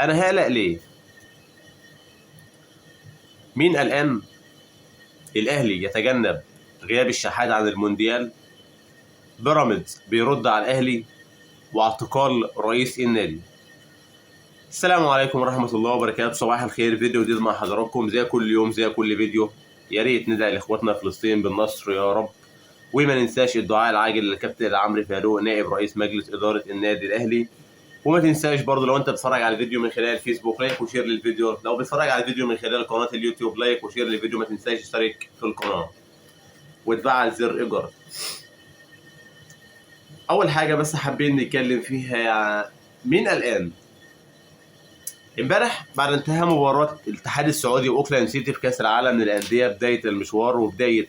انا هقلق ليه؟ مين قلقان؟ الاهلي يتجنب غياب الشحات عن المونديال، بيراميدز بيرد على الاهلي، واعتقال رئيس النادي. السلام عليكم ورحمة الله وبركاته، صباح الخير. فيديو جديد مع حضراتكم زي كل يوم زي كل فيديو. يا ريت ندعي لاخواتنا فلسطين بالنصر يا رب، وما ننساش الدعاء العاجل للكابتن عمرو فاروق نائب رئيس مجلس إدارة النادي الأهلي. وما تنساش برضه لو انت بتتفرج على الفيديو من خلال الفيسبوك لايك وشير للفيديو، لو بتتفرج على الفيديو من خلال قناة اليوتيوب لايك وشير للفيديو، ما تنساش تشترك في القناة وتفعل زر الجرس. أول حاجة بس حابين نتكلم فيها، مين قلقان؟ امبارح بعد انتهاء مباراة الاتحاد السعودي واوكلاند سيتي في كأس العالم للأندية، بداية المشوار وبداية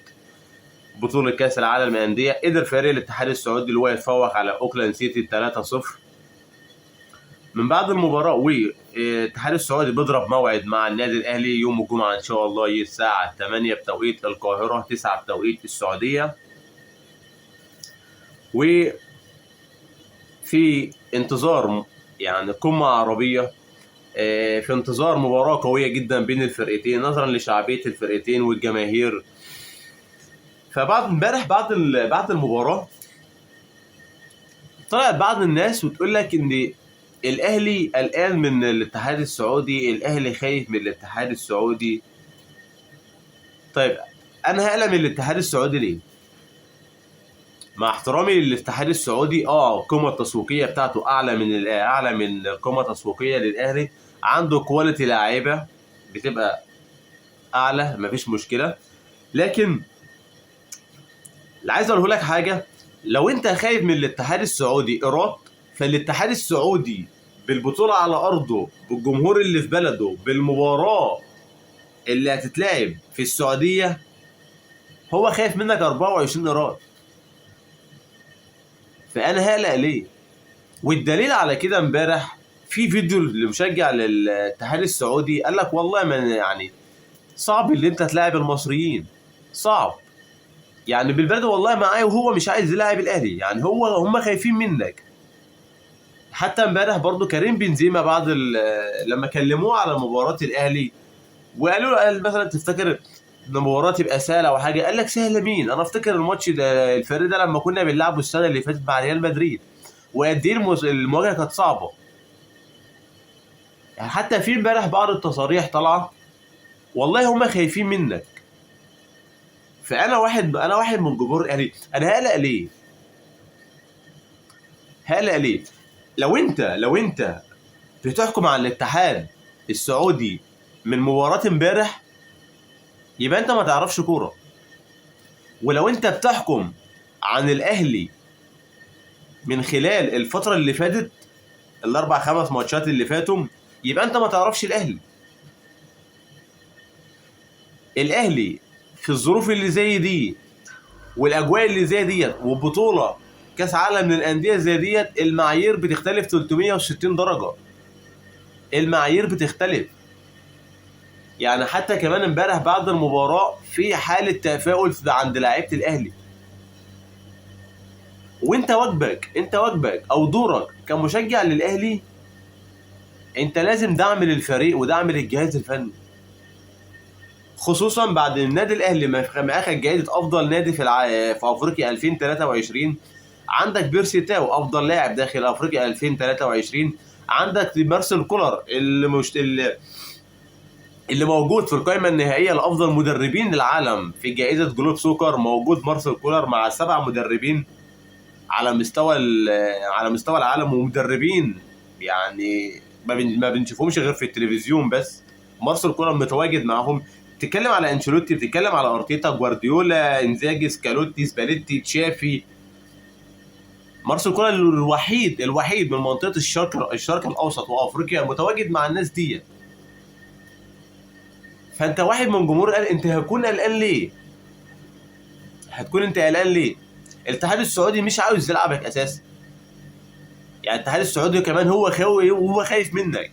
بطولة كأس العالم للأندية، قدر فريق الاتحاد السعودي اللي هو يتفوق على اوكلاند سيتي 3-0. من بعد المباراة والاتحاد السعودي بيضرب موعد مع النادي الأهلي يوم الجمعة إن شاء الله الساعة 8 بتوقيت القاهرة 9 بتوقيت السعودية. وفي انتظار يعني قمة عربية، في انتظار مباراة قوية جدا بين الفرقتين نظرا لشعبية الفرقتين والجماهير. فبعد امبارح بعد المباراة طلعت بعض الناس وتقول لك ان الاهلي قلقان من الاتحاد السعودي، الاهلي خايف من الاتحاد السعودي. طيب انا هقلق من الاتحاد السعودي ليه؟ مع احترامي للاتحاد السعودي، القيمه التسويقيه بتاعته اعلى من القيمه التسويقيه للاهلي، عنده كواليتي لاعيبه بتبقى اعلى، مفيش مشكله. لكن اللي عايز اقوله لك حاجه، لو انت خايف من الاتحاد السعودي ايراد، فالاتحاد السعودي بالبطوله على ارضه، بالجمهور اللي في بلده، بالمباراه اللي هتتلعب في السعوديه، هو خايف منك 24 ايراد. فانا هقلق ليه؟ والدليل على كده امبارح في فيديو لمشجع للاتحاد السعودي قال لك والله ما يعني صعب اللي انت تلاعب المصريين، صعب يعني بالبلد والله معايا، وهو مش عايز يلاعب الاهلي، يعني هم خايفين منك. حتى امبارح برضو كريم بنزيما بعد لما كلموه على مباراه الاهلي وقالوا له، قال مثلا تفتكر ان المباراه تبقى سهله او حاجه؟ قال لك سهله مين؟ انا افتكر الماتش ده الفريق ده لما كنا بنلعبه السنه اللي فاتت مع ريال مدريد، وقد ايه المواجهه كانت صعبه. يعني حتى في امبارح بعض التصاريح طالعه والله هم خايفين منك. فانا واحد من جمهور الاهلي، انا هقلق ليه؟ هقلق ليه؟ لو انت بتحكم على الاتحاد السعودي من مباراه امبارح، يبقى انت ما تعرفش كوره. ولو انت بتحكم عن الاهلي من خلال الفتره اللي فاتت، الاربع خمس ماتشات اللي فاتوا، يبقى انت ما تعرفش الاهلي. الاهلي في الظروف اللي زي دي والاجواء اللي زي ديت وبطوله كاس عالم للانديه زي ديت، المعايير بتختلف 360 درجه، المعايير بتختلف. يعني حتى كمان امبارح بعد المباراه في حاله تفاؤل عند لاعيبه الاهلي. وانت واجبك او دورك كمشجع للاهلي، انت لازم دعم للفريق ودعم للجهاز الفني، خصوصا بعد النادي الاهلي ما اخذ جائزه افضل نادي في افريقيا 2023. عندك بيرسي تاو افضل لاعب داخل افريقيا 2023، عندك مارسيل كولر اللي موجود في القائمه النهائيه لافضل مدربين العالم في جائزه جلوب سوكر، موجود مارسيل كولر مع 7 مدربين على مستوى العالم، ومدربين يعني ما بنشوفهمش غير في التلفزيون بس. مارسيل كولر متواجد معاهم. بتتكلم على انشيلوتي، بتتكلم على ارتيتا، جوارديولا، انزاجي، سكالوتي، سباليتي، تشافي. مارسيل كولر الوحيد من منطقه الشرق الاوسط وافريقيا متواجد مع الناس دي. فانت واحد من جمهور انت هتكون قلقان ليه؟ انت قلقان ليه؟ الاتحاد السعودي مش عاوز يلعبك اساسا. يعني الاتحاد السعودي كمان هو خايف منك.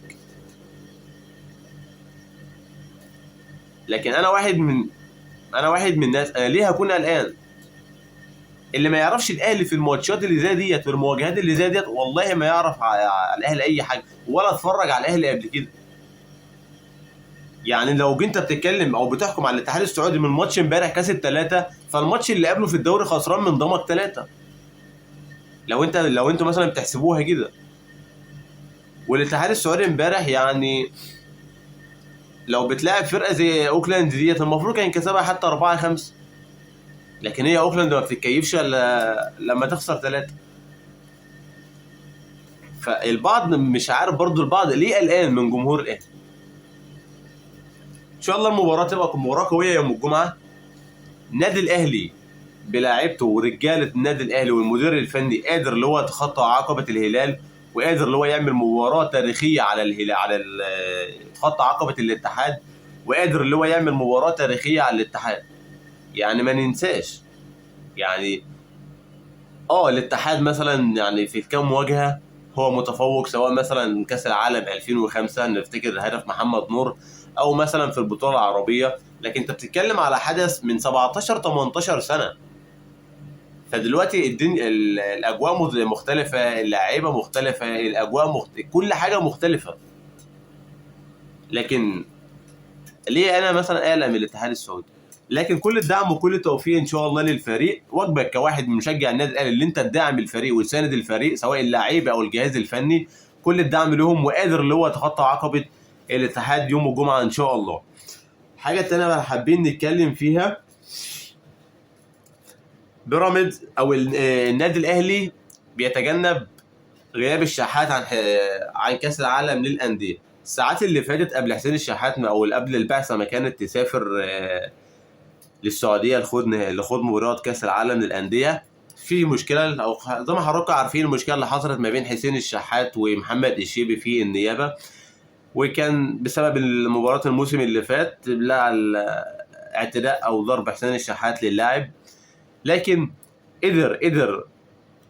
لكن انا واحد من الناس، انا ليه هكون قلقان؟ اللي ما يعرفش الاهلي في الماتشات اللي زي ديت والمواجهات اللي زي ديت والله ما يعرف على الاهلي اي حاجه ولا اتفرج على الاهلي قبل كده. يعني لو انت بتتكلم او بتحكم على الاتحاد السعودي من ماتش امبارح كسب 3، فالماتش اللي قبله في الدوري خسران من ضمك 3. لو انتوا مثلا بتحسبوها كده. والاتحاد السعودي امبارح يعني لو بتلاعب فرقه زي اوكلاند ديت المفروض كان كسبها حتى 4-5، لكن هي اوكلاند ما بتتكيفش الا لما تخسر 3. فالبعض مش عارف برضو البعض ليه قلقان من جمهور الاهلي. ان شاء الله المباراه تبقى مباراه قويه يوم الجمعه. النادي الاهلي بلاعيبته ورجاله النادي الاهلي والمدير الفني قادر اللي هو يتخطى عقبه الهلال، وقادر اللي هو يعمل مباراه تاريخيه على الهلال يتخطى عقبه الاتحاد، وقادر اللي هو يعمل مباراه تاريخيه على الاتحاد. يعني ما ننساش يعني الاتحاد مثلا يعني في كام مواجهه هو متفوق، سواء مثلا كاس العالم 2005 نفتكر هدف محمد نور، او مثلا في البطوله العربيه. لكن انت بتتكلم على حدث من 17 18 سنه. فدلوقتي الدنيا الاجواء مختلفه، اللعيبه مختلفه، الاجواء كل حاجه مختلفه. لكن ليه انا مثلا اقلق من الاتحاد السعودي؟ لكن كل الدعم وكل التوفيق ان شاء الله للفريق. واجبك كواحد من مشجع النادي الاهلي اللي انت تدعم الفريق وتساند الفريق سواء اللعيبه او الجهاز الفني، كل الدعم لهم، وقادر اللي هو يتخطى عقبه الاتحاد يوم الجمعه ان شاء الله. حاجه الثانيه بقى حابين نتكلم فيها، بيراميدز او النادي الاهلي بيتجنب غياب الشحات عن كاس العالم للانديه. الساعات اللي فاتت قبل حسين الشحات او قبل البعثه ما كانت تسافر للسعوديه لخوض مباراه كاس العالم للانديه، في مشكله او زي ما حضراتكم عارفين المشكله اللي حصلت ما بين حسين الشحات ومحمد الشيبي في النيابه، وكان بسبب مباراه الموسم اللي فات لا اعتداء او ضرب حسين الشحات للاعب. لكن قدر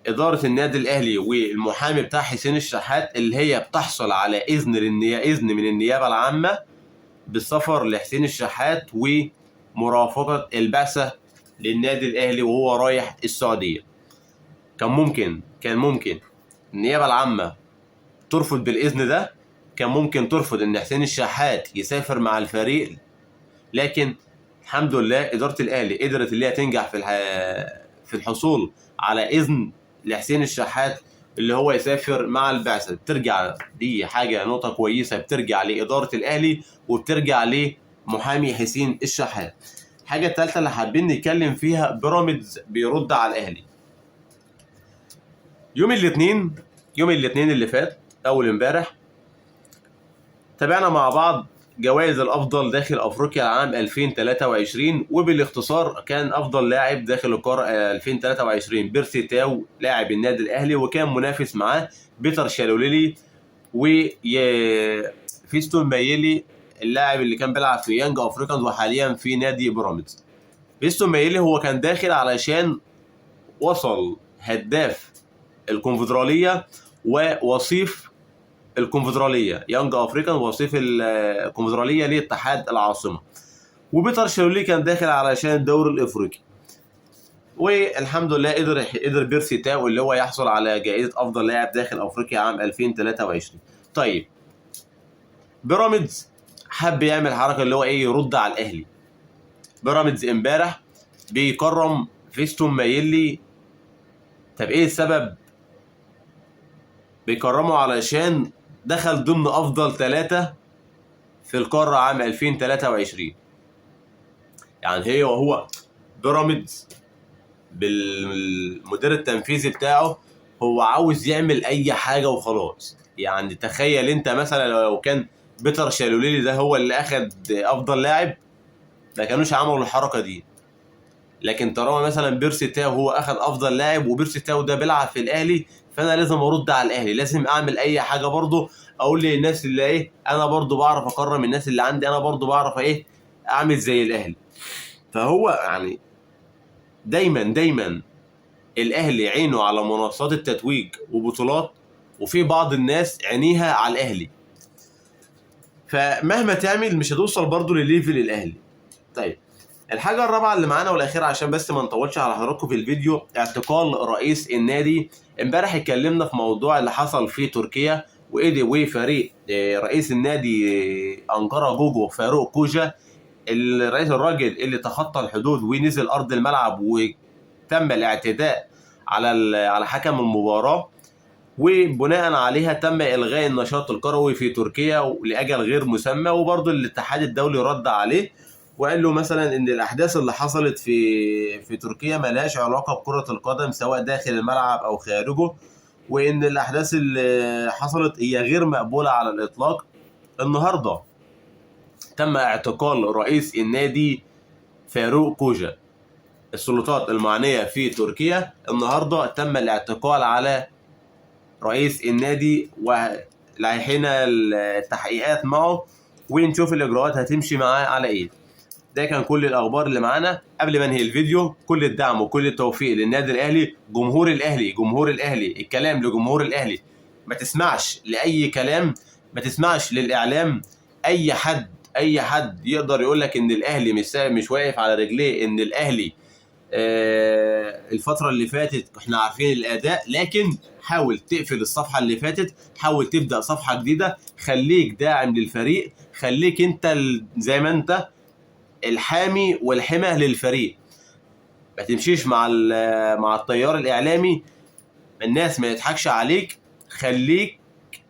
إدارة النادي الأهلي والمحامي بتاع حسين الشحات اللي هي بتحصل على إذن من النيابة العامة بالسفر لحسين الشحات ومرافقة البعثة للنادي الأهلي وهو رايح السعودية. كان ممكن النيابة العامة ترفض بالإذن ده، كان ممكن ترفض إن حسين الشحات يسافر مع الفريق، لكن الحمد لله إدارة الأهلي قدرت اللي هي تنجح في الحصول على إذن لحسين الشحات اللي هو يسافر مع البعثة. بترجع دي حاجة نقطة كويسة، بترجع لإدارة الأهلي وبترجع لمحامي حسين الشحات. الحاجة الثالثة اللي حابين نتكلم فيها، بيراميدز بيرد على الأهلي. يوم الاثنين اللي فات أول امبارح تابعنا مع بعض جوائز الافضل داخل افريقيا العام 2023، وبالاختصار كان افضل لاعب داخل القاره 2023 بيرسي تاو لاعب النادي الاهلي، وكان منافس معاه بيتر شالوليلي وفيستون مايلي اللاعب اللي كان بيلعب في يانج افريكانز وحاليا في نادي بيراميدز. فيستون مايلي هو كان داخل علشان وصل هداف الكونفدراليه ووصيف الكونفدراليه يانج افريكان وصيف الكونفدراليه لاتحاد العاصمه، وبيتر شالولي كان داخل علشان الدوري الافريقي. والحمد لله قدر بيرسي تاو اللي هو يحصل على جائزه افضل لاعب داخل افريقيا عام 2023. طيب بيراميدز حب يعمل حركه اللي هو يرد على الاهلي. بيراميدز امبارح بيكرم فيستون مايلي. طب ايه السبب؟ بيكرمه علشان دخل ضمن افضل 3 في القاره عام 2023. يعني هو بيراميدز بالمدير التنفيذي بتاعه هو عاوز يعمل اي حاجه وخلاص. يعني تخيل انت مثلا لو كان بيتر شالوليلي ده هو اللي اخد افضل لاعب ما كانوش عملوا الحركه دي. لكن طالما مثلا بيرسي تاو هو اخد افضل لاعب وبيرسي تاو ده بيلعب في الاهلي، فانا لازم ارد على الاهلي، لازم اعمل اي حاجه برضه اقول للناس اللي انا برضه بعرف اكرم الناس اللي عندي، انا برضه بعرف اعمل زي الاهلي. فهو يعني دايما الاهلي عينه على منصات التتويج وبطولات، وفي بعض الناس عينيها على الاهلي، فمهما تعمل مش هتوصل برضه لليفل الاهلي. طيب الحاجه الرابعه اللي معانا والاخيره عشان بس ما نطولش على حضراتكم في الفيديو، اعتقال رئيس النادي. امبارح اتكلمنا في موضوع اللي حصل في تركيا، وفريق رئيس النادي انقره جوجو فاروق كوجا، الراجل اللي تخطى الحدود ونزل ارض الملعب وتم الاعتداء على حكم المباراه، وبناء عليها تم الغاء النشاط الكروي في تركيا لاجل غير مسمى. وبرضه الاتحاد الدولي رد عليه وقال له مثلا ان الاحداث اللي حصلت في تركيا ملهاش علاقه بكره القدم سواء داخل الملعب او خارجه، وان الاحداث اللي حصلت هي غير مقبوله على الاطلاق. النهارده تم اعتقال رئيس النادي فاروق كوجا. السلطات المعنيه في تركيا النهارده تم الاعتقال على رئيس النادي، ولايحين التحقيقات معه ونشوف الاجراءات هتمشي معاه على ايه. ده كان كل الاخبار اللي معانا. قبل ما انهي الفيديو، كل الدعم وكل التوفيق للنادي الاهلي، جمهور الاهلي، جمهور الاهلي، الكلام لجمهور الاهلي. ما تسمعش لاي كلام، ما تسمعش للاعلام. اي حد يقدر يقول لك ان الاهلي مش واقف على رجليه، ان الاهلي الفتره اللي فاتت احنا عارفين الاداء، لكن حاول تقفل الصفحه اللي فاتت، حاول تبدا صفحه جديده، خليك داعم للفريق، خليك انت زي ما انت الحامي والحمى للفريق. ما تمشيش مع التيار الاعلامي، الناس ما يضحكش عليك. خليك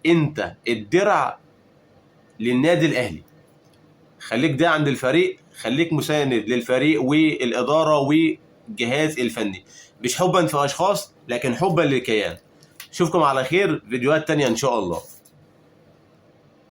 انت الدرع للنادي الاهلي، خليك داعم للفريق، خليك مساند للفريق والاداره والجهاز الفني، مش حبا في اشخاص لكن حبا للكيان. اشوفكم على خير فيديوهات تانية ان شاء الله.